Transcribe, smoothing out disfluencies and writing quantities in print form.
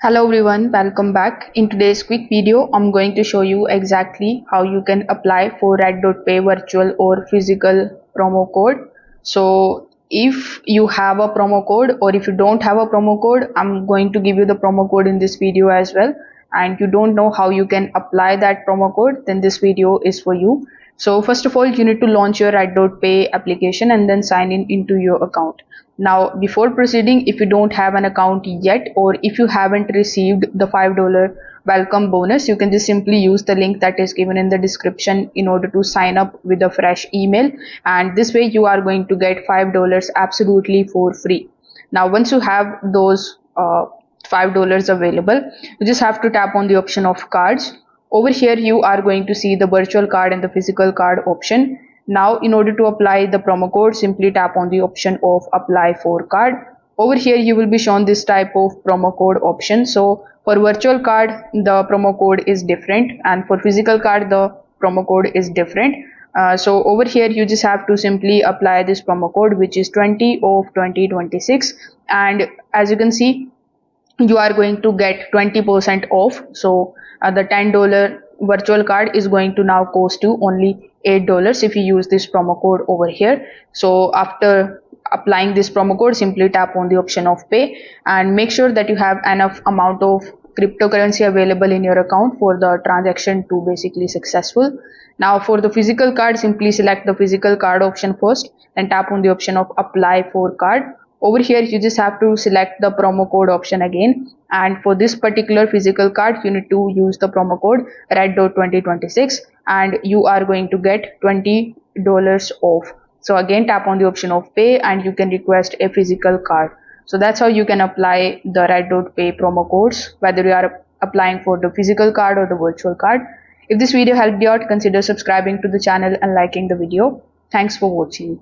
Hello everyone, welcome back. In today's quick video, I'm going to show you exactly how you can apply for RedotPay virtual or physical promo code. So if you have a promo code or if you don't have a promo code, I'm going to give you the promo code in this video as well. And you don't know how you can apply that promo code, then this video is for you. So first of all, you need to launch your RedotPay application and then sign in into your account. Now, before proceeding, if you don't have an account yet or if you haven't received the $5 welcome bonus, you can just simply use the link that is given in the description in order to sign up with a fresh email, and this way you are going to get $5 absolutely for free. Now, once you have those $5 available, you just have to tap on the option of cards. Over here you are going to see the virtual card and the physical card option. Now in order to apply the promo code, simply tap on the option of apply for card. Over here you will be shown this type of promo code option. So for virtual card the promo code is different, and for physical card the promo code is different. So over here you just have to simply apply this promo code, which is 20 of 2026, and as you can see you are going to get 20% off. So the $10 virtual card is going to now cost you only $8 if you use this promo code over here. So after applying this promo code, simply tap on the option of pay and make sure that you have enough amount of cryptocurrency available in your account for the transaction to basically successful. Now for the physical card, simply select the physical card option first and tap on the option of apply for card. Over here you just have to select the promo code option again, and for this particular physical card you need to use the promo code RedOut2026 and you are going to get $20 off. So again tap on the option of pay and you can request a physical card. So that's how you can apply the RedotPay promo codes, whether you are applying for the physical card or the virtual card. If this video helped you out, consider subscribing to the channel and liking the video. Thanks for watching.